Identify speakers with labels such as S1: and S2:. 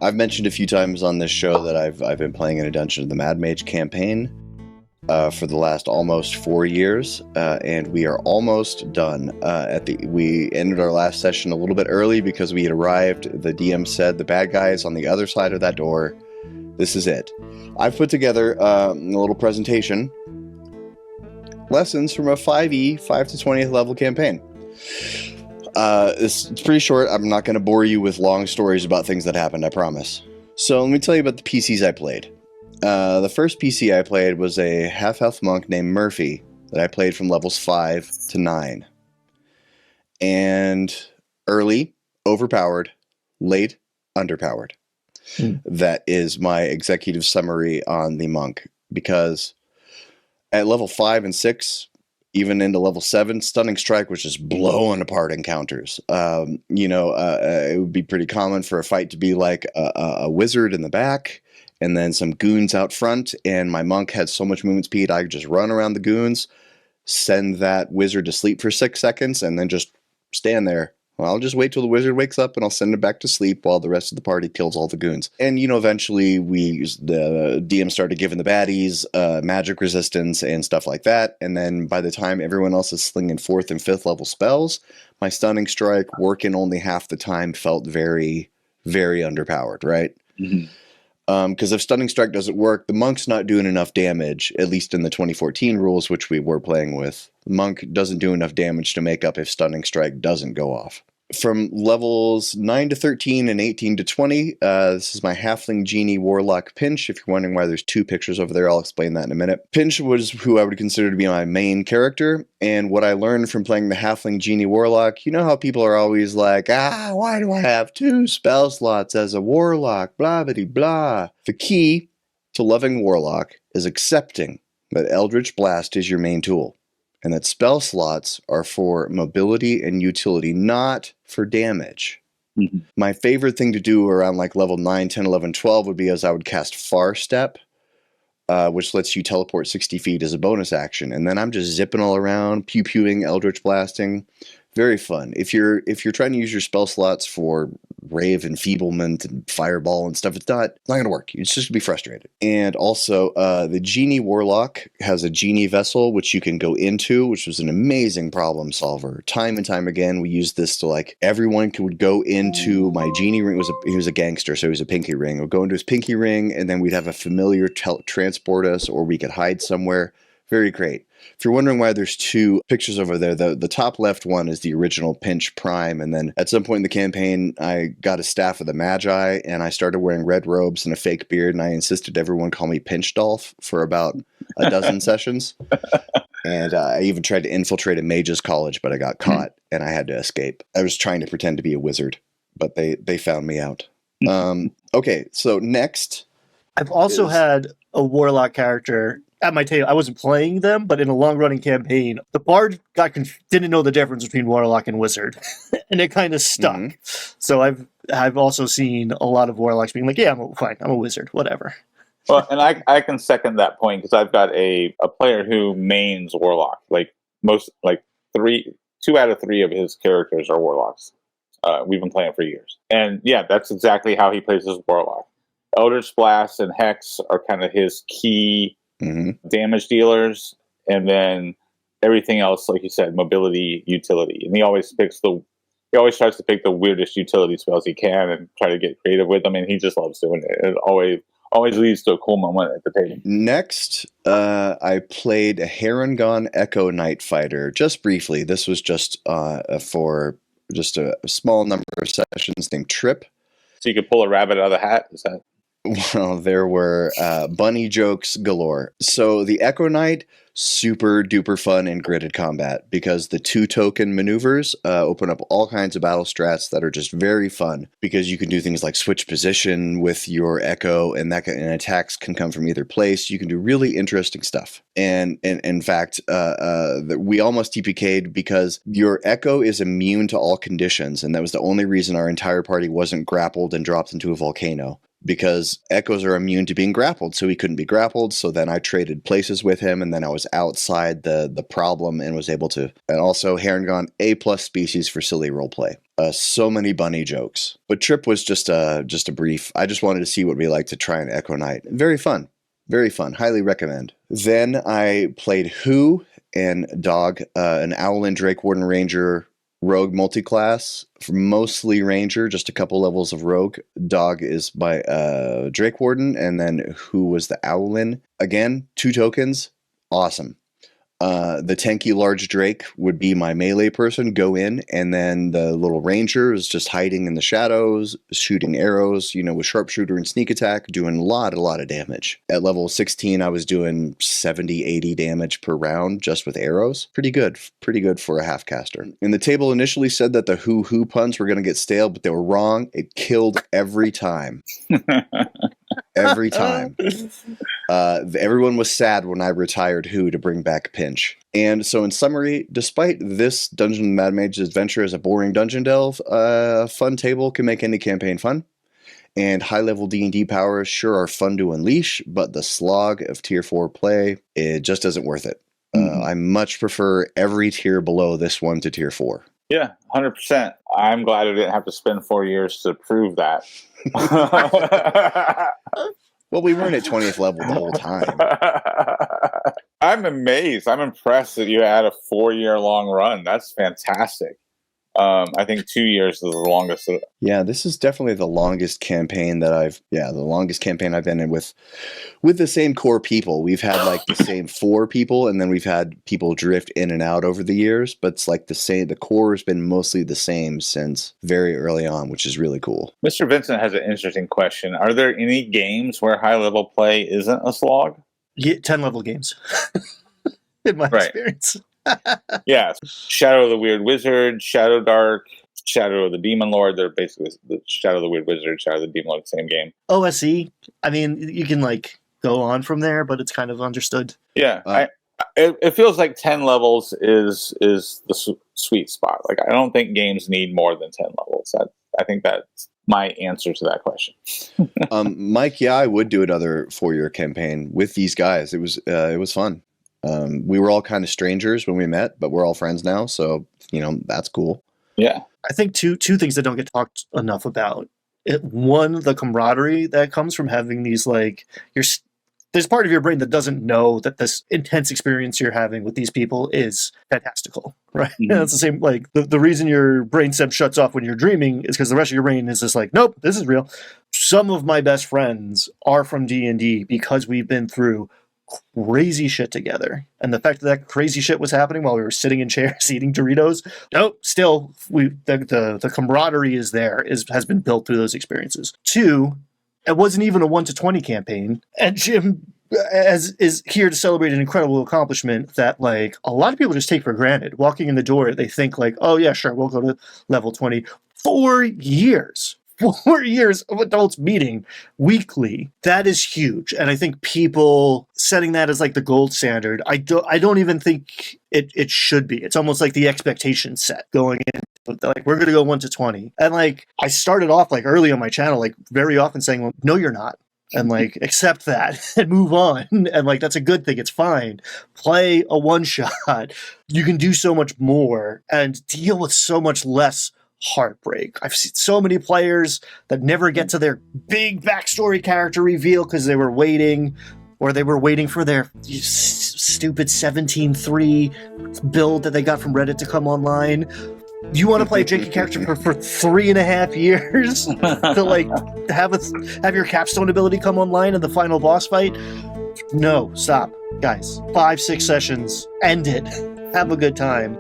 S1: I've mentioned a few times on this show that I've been playing in a Dungeon of the Mad Mage campaign for the last almost 4 years, and we are almost done. We ended our last session a little bit early because we had arrived. The DM said the bad guy is on the other side of that door. This is it. I've put together a little presentation. Lessons from a 5e, 5 to 20th level campaign. It's pretty short. I'm not going to bore you with long stories about things that happened, I promise. So let me tell you about the PCs I played. The first PC I played was a half-elf monk named Murphy that I played from levels 5 to 9. And early, overpowered, late, underpowered. That is my executive summary on the monk, because at level 5 and 6, even into level 7, Stunning Strike was just blowing apart encounters. It would be pretty common for a fight to be like a wizard in the back, and then some goons out front, and my monk had so much movement speed, I could just run around the goons, send that wizard to sleep for 6 seconds, and then just stand there. Well, I'll just wait till the wizard wakes up and I'll send him back to sleep while the rest of the party kills all the goons. And, eventually the DM started giving the baddies magic resistance and stuff like that. And then by the time everyone else is slinging 4th and 5th level spells, my Stunning Strike, working only half the time, felt very, very underpowered, right? Mm-hmm. Because if Stunning Strike doesn't work, the monk's not doing enough damage, at least in the 2014 rules, which we were playing with. The monk doesn't do enough damage to make up if Stunning Strike doesn't go off. From levels 9 to 13 and 18 to 20, this is my Halfling Genie Warlock Pinch. If you're wondering why there's 2 pictures over there, I'll explain that in a minute. Pinch was who I would consider to be my main character, and what I learned from playing the Halfling Genie Warlock, you know how people are always like, why do I have 2 spell slots as a Warlock, blah, blah, blah. The key to loving Warlock is accepting that Eldritch Blast is your main tool, and that spell slots are for mobility and utility, not for damage. Mm-hmm. My favorite thing to do around like level 9, 10, 11, 12 would be as I would cast Far Step, which lets you teleport 60 feet as a bonus action. And then I'm just zipping all around, pew-pewing, Eldritch Blasting. Very fun. If you're trying to use your spell slots for Ray of Enfeeblement and Fireball and stuff, it's not going to work. It's just going to be frustrated. And also, the Genie Warlock has a Genie Vessel, which you can go into, which was an amazing problem solver. Time and time again, we used this to, everyone would go into my Genie ring. He was a gangster, so he was a pinky ring. We'd go into his pinky ring, and then we'd have a familiar transport us, or we could hide somewhere. Very great. If you're wondering why there's 2 pictures over there, the top left one is the original Pinch Prime, and then at some point in the campaign, I got a Staff of the Magi, and I started wearing red robes and a fake beard, and I insisted everyone call me Pinch Dolph for about a dozen sessions. And I even tried to infiltrate a mage's college, but I got caught, and I had to escape. I was trying to pretend to be a wizard, but they found me out. Okay, so next.
S2: I've also had a Warlock character at my table. I wasn't playing them, but in a long-running campaign, the bard didn't know the difference between Warlock and Wizard, and it kind of stuck. Mm-hmm. So I've also seen a lot of Warlocks being like, yeah, I'm a Wizard, whatever.
S3: Well, and I can second that point, because I've got a player who mains Warlock. 2 out of 3 of his characters are Warlocks. We've been playing for years. And yeah, that's exactly how he plays his Warlock. Eldritch Blast and Hex are kind of his key damage dealers, and then everything else, like you said, mobility, utility. And he always tries to pick the weirdest utility spells he can and try to get creative with them, and he just loves doing it. It always leads to a cool moment at the table.
S1: Next, I played a Harengon Echo Knight fighter, just briefly. This was just for just a small number of sessions, named Trip.
S3: So you could pull a rabbit out of the hat? Is that...
S1: Well, there were bunny jokes galore. So the Echo Knight, super duper fun in gridded combat, because the 2 token maneuvers open up all kinds of battle strats that are just very fun, because you can do things like switch position with your Echo, and attacks can come from either place. You can do really interesting stuff. And in fact, we almost TPK'd because your Echo is immune to all conditions, and that was the only reason our entire party wasn't grappled and dropped into a volcano. Because Echoes are immune to being grappled, so he couldn't be grappled. So then I traded places with him, and then I was outside the problem and was able to. And also, Harengon, A+ species for silly roleplay. So many bunny jokes. But Trip was just a brief. I just wanted to see what it'd be like to try an Echo Knight. Very fun. Very fun. Highly recommend. Then I played Who and Dog, an Owlin Drake Warden Ranger Rogue multiclass, mostly Ranger, just a couple levels of Rogue. Dog is by Drake Warden, and then Who was the Owlin. Again, 2 tokens. Awesome. The tanky large Drake would be my melee person, go in, and then the little Ranger is just hiding in the shadows, shooting arrows, with sharpshooter and sneak attack, doing a lot of damage. At level 16, I was doing 70, 80 damage per round just with arrows. Pretty good for a half caster. And the table initially said that the who puns were going to get stale, but they were wrong. It killed every time. Every time. Everyone was sad when I retired Who to bring back Pinch. And so in summary, despite this Dungeon Mad Mage's adventure as a boring dungeon delve, a fun table can make any campaign fun. And high-level D&D powers sure are fun to unleash, but the slog of Tier 4 play, it just isn't worth it. I much prefer every tier below this one to Tier 4.
S3: Yeah, 100%. I'm glad I didn't have to spend 4 years to prove that.
S1: Well, we weren't at 20th level the whole time.
S3: I'm amazed. I'm impressed that you had a 4-year-long run. That's fantastic. I think 2 years is the longest.
S1: Yeah, this is definitely the longest campaign that I've been in with the same core people. We've had like the same 4 people, and then we've had people drift in and out over the years, but it's like the core has been mostly the same since very early on, which is really cool.
S3: Mr. Vincent has an interesting question. Are there any games where high-level play isn't a slog?
S2: Yeah, 10-level games, in my experience.
S3: Yeah, Shadow of the Weird Wizard, Shadow Dark, Shadow of the Demon Lord. They're basically the Shadow of the Weird Wizard, Shadow of the Demon Lord, same game.
S2: OSE, I mean, you can go on from there, but it's kind of understood.
S3: Yeah, it feels like 10 levels is the sweet spot. Like, I don't think games need more than 10 levels. I think that's my answer to that question.
S1: Mike, I would do another 4-year campaign with these guys. It was fun. We were all kind of strangers when we met, but we're all friends now, so that's cool.
S3: Yeah,
S2: I think two things that don't get talked enough about. One, the camaraderie that comes from having these there's part of your brain that doesn't know that this intense experience you're having with these people is fantastical, right? Mm-hmm. And it's the same, the reason your brainstem shuts off when you're dreaming is because the rest of your brain is just like, nope, this is real. Some of my best friends are from D&D because we've been through crazy shit together, and the fact that crazy shit was happening while we were sitting in chairs eating Doritos, still the camaraderie is there, has been built through those experiences. 2, it wasn't even a 1 to 20 campaign, and Jim is here to celebrate an incredible accomplishment that a lot of people just take for granted. Walking in the door, they think oh yeah, sure, we'll go to level 20. 4 years. 4 years of adults meeting weekly. That is huge. And I think people setting that as the gold standard, I don't even think it should be. It's almost like the expectation set going in. We're going to go 1 to 20. And I started off early on my channel, very often saying, well, no, you're not. And accept that and move on. And that's a good thing. It's fine. Play a one shot. You can do so much more and deal with so much less heartbreak. I've seen so many players that never get to their big backstory character reveal because they were waiting, or they were waiting for their stupid 17.3 build that they got from Reddit to come online. You want to play a janky character for 3.5 years to have your capstone ability come online in the final boss fight? No, stop. Guys, 5-6 sessions, end it. Have a good time.